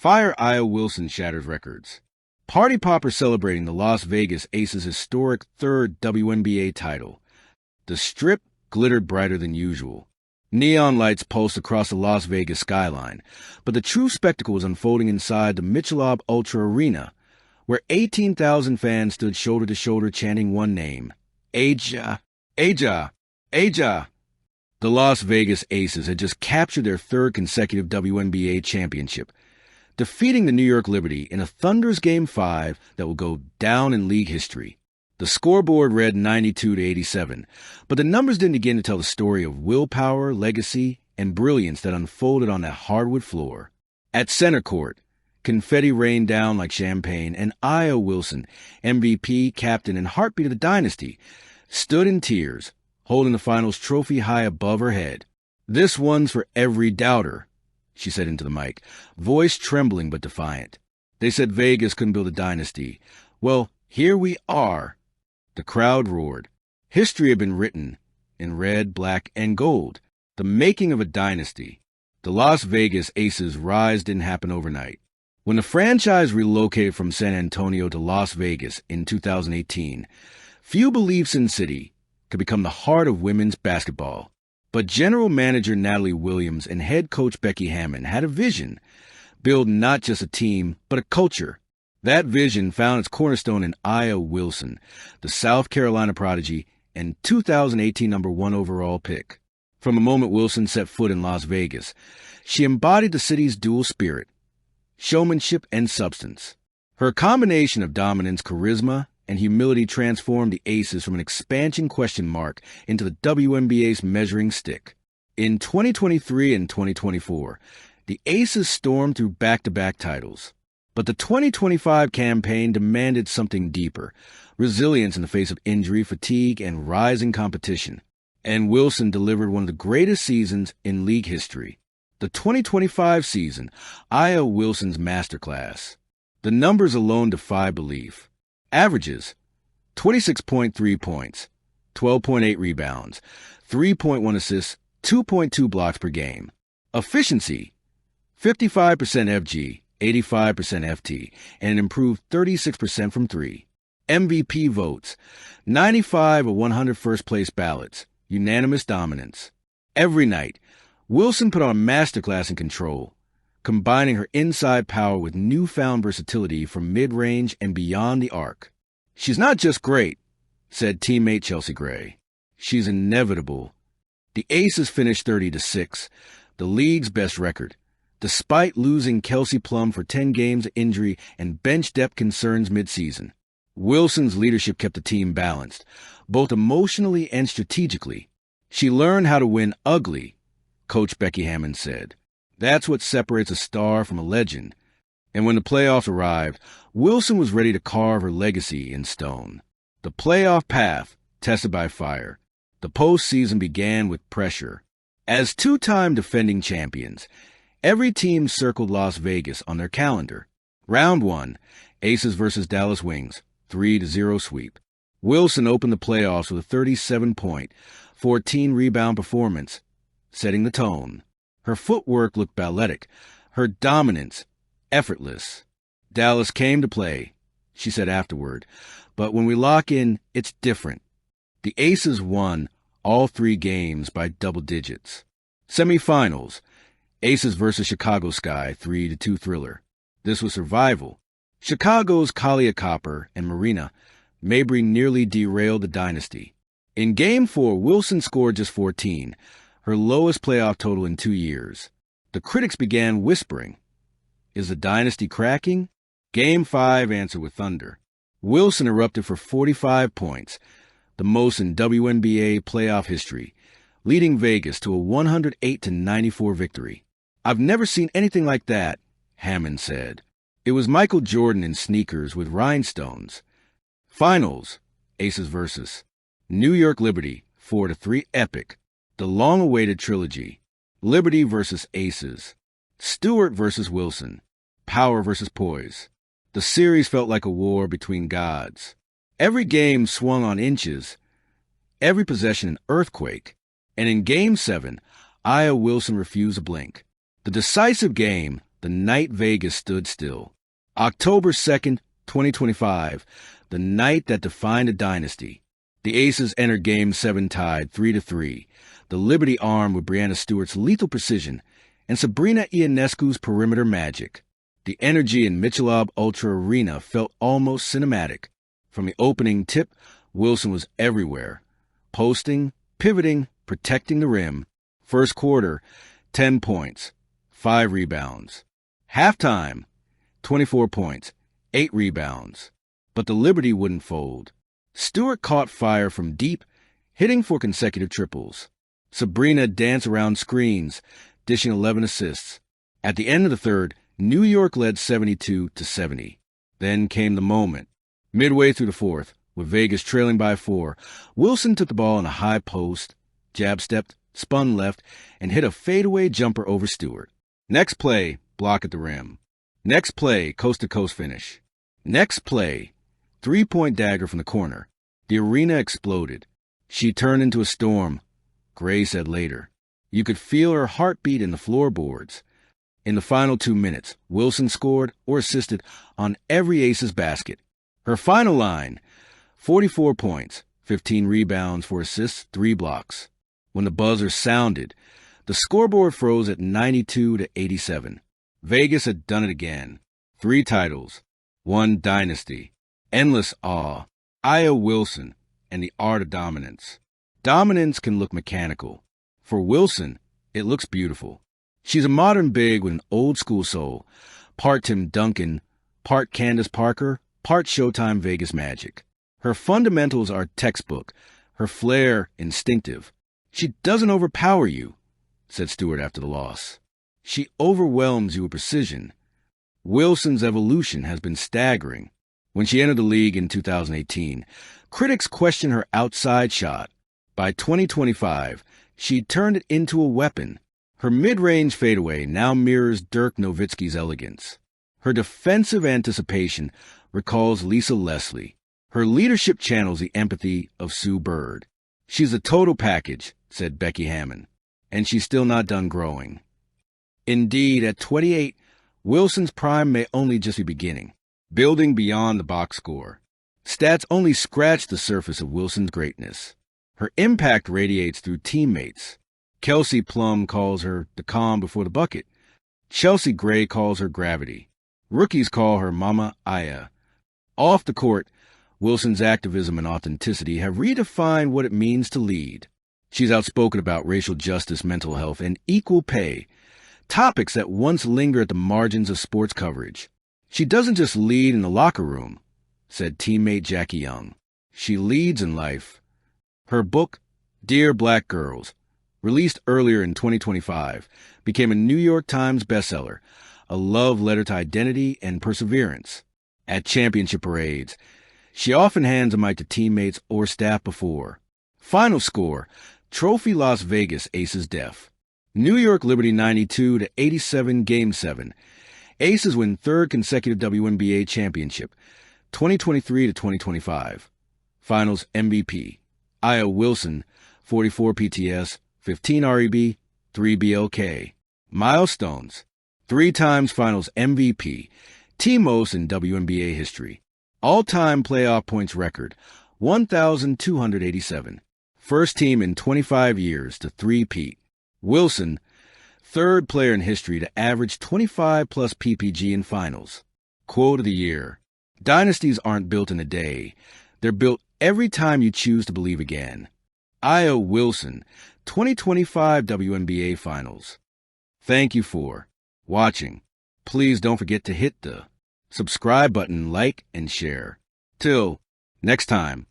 Fire Io Wilson shatters records. Party poppers celebrating the Las Vegas Aces' historic third WNBA title. The Strip glittered brighter than usual. Neon lights pulsed across the Las Vegas skyline, but the true spectacle was unfolding inside the Michelob Ultra Arena, where 18,000 fans stood shoulder to shoulder chanting one name, Aja, Aja, Aja. The Las Vegas Aces had just captured their third consecutive WNBA championship, defeating the New York Liberty in a thunderous Game 5 that will go down in league history. The scoreboard read 92-87, but the numbers didn't begin to tell the story of willpower, legacy, and brilliance that unfolded on that hardwood floor. At center court, confetti rained down like champagne, and Io Wilson, MVP, captain, and heartbeat of the dynasty, stood in tears, holding the finals trophy high above her head. "This one's for every doubter," she said into the mic, voice trembling but defiant. "They said Vegas couldn't build a dynasty. Well, here we are." The crowd roared. History had been written in red, black, and gold. The making of a dynasty. The Las Vegas Aces' rise didn't happen overnight. When the franchise relocated from San Antonio to Las Vegas in 2018, few believed Sin City could become the heart of women's basketball. But general manager Natalie Williams and head coach Becky Hammon had a vision, build not just a team, but a culture. That vision found its cornerstone in Io Wilson, the South Carolina prodigy and 2018 #1 overall pick. From the moment Wilson set foot in Las Vegas, she embodied the city's dual spirit, showmanship and substance. Her combination of dominance, charisma, and humility transformed the Aces from an expansion question mark into the WNBA's measuring stick. In 2023 and 2024, the Aces stormed through back-to-back titles. But the 2025 campaign demanded something deeper, resilience in the face of injury, fatigue, and rising competition. And Wilson delivered one of the greatest seasons in league history. The 2025 season, Io Wilson's masterclass. The numbers alone defy belief. Averages: 26.3 points, 12.8 rebounds, 3.1 assists, 2.2 blocks per game. Efficiency: 55% FG, 85% FT, and an improved 36% from three. MVP votes: 95 of 100 first-place ballots, unanimous dominance. Every night, Wilson put on a masterclass in control, combining her inside power with newfound versatility from mid-range and beyond the arc. "She's not just great," said teammate Chelsea Gray. "She's inevitable." The Aces finished 30-6, the league's best record, despite losing Kelsey Plum for 10 games of injury and bench depth concerns midseason. Wilson's leadership kept the team balanced, both emotionally and strategically. "She learned how to win ugly," Coach Becky Hammon said. "That's what separates a star from a legend." And when the playoffs arrived, Wilson was ready to carve her legacy in stone. The playoff path tested by fire. The postseason began with pressure. As two-time defending champions, every team circled Las Vegas on their calendar. Round 1, Aces versus Dallas Wings, 3-0 sweep. Wilson opened the playoffs with a 37-point, 14-rebound performance, setting the tone. Her footwork looked balletic, her dominance effortless. "Dallas came to play," she said afterward, "but when we lock in, it's different." The Aces won all 3 games by double digits. Semifinals, Aces versus Chicago Sky, 3-2 thriller. This was survival. Chicago's Kalia Copper and Marina Mabrey nearly derailed the dynasty. In Game 4, Wilson scored just 14, her lowest playoff total in 2 years. The critics began whispering, "Is the dynasty cracking?" Game 5 answered with thunder. Wilson erupted for 45 points, the most in WNBA playoff history, leading Vegas to a 108-94 victory. "I've never seen anything like that," Hammond said. It was Michael Jordan in sneakers with rhinestones. Finals, Aces versus New York Liberty, 4-3 epic. The long-awaited trilogy, Liberty versus Aces, Stewart versus Wilson, power versus poise. The series felt like a war between gods. Every game swung on inches, every possession an earthquake. And in Game 7, Io Wilson refused to blink. The decisive game, the night Vegas stood still. October 2nd, 2025, the night that defined a dynasty. The Aces entered Game 7 tied 3-3. The Liberty armed with Breanna Stewart's lethal precision and Sabrina Ionescu's perimeter magic. The energy in Michelob Ultra Arena felt almost cinematic. From the opening tip, Wilson was everywhere. Posting, pivoting, protecting the rim. First quarter, 10 points, 5 rebounds. Halftime, 24 points, 8 rebounds. But the Liberty wouldn't fold. Stewart caught fire from deep, hitting for consecutive triples. Sabrina danced around screens, dishing 11 assists. At the end of the third, New York led 72-70. Then came the moment. Midway through the fourth, with Vegas trailing by 4, Wilson took the ball in a high post, jab-stepped, spun left, and hit a fadeaway jumper over Stewart. Next play, block at the rim. Next play, coast-to-coast finish. Next play, three-point dagger from the corner. The arena exploded. She turned into a storm, Gray said later. You could feel her heartbeat in the floorboards. In the final 2 minutes, Wilson scored or assisted on every Aces basket. Her final line, 44 points, 15 rebounds, 4 assists, 3 blocks. When the buzzer sounded, the scoreboard froze at 92-87. Vegas had done it again. 3 titles, 1 dynasty, endless awe, Aya Wilson, and the art of dominance. Dominance can look mechanical. For Wilson, it looks beautiful. She's a modern big with an old-school soul, part Tim Duncan, part Candace Parker, part Showtime Vegas magic. Her fundamentals are textbook, her flair instinctive. She doesn't overpower you, said Stewart after the loss. She overwhelms you with precision. Wilson's evolution has been staggering. When she entered the league in 2018, critics questioned her outside shot. By 2025, she'd turned it into a weapon. Her mid-range fadeaway now mirrors Dirk Nowitzki's elegance. Her defensive anticipation recalls Lisa Leslie. Her leadership channels the empathy of Sue Bird. She's a total package, said Becky Hammond, and she's still not done growing. Indeed, at 28, Wilson's prime may only just be beginning, building beyond the box score. Stats only scratch the surface of Wilson's greatness. Her impact radiates through teammates. Kelsey Plum calls her the calm before the bucket. Chelsea Gray calls her gravity. Rookies call her Mama Aya. Off the court, Wilson's activism and authenticity have redefined what it means to lead. She's outspoken about racial justice, mental health, and equal pay, topics that once linger at the margins of sports coverage. She doesn't just lead in the locker room, said teammate Jackie Young. She leads in life. Her book, Dear Black Girls, released earlier in 2025, became a New York Times bestseller, a love letter to identity and perseverance. At championship parades, she often hands a mic to teammates or staff before. Final score, Trophy Las Vegas Aces Def. New York Liberty 92-87 Game 7. Aces win third consecutive WNBA championship, 2023-2025. Finals MVP, Aya Wilson, 44 PTS, 15 REB, 3 BLK. Milestones, 3 times Finals MVP, team most in WNBA history. All-time playoff points record, 1,287. First team in 25 years to three-peat. Wilson, third player in history to average 25-plus PPG in finals. Quote of the year, dynasties aren't built in a day. They're built every time you choose to believe again. Aya Wilson, 2025 WNBA Finals. Thank you for watching. Please don't forget to hit the subscribe button, like, and share. Till next time.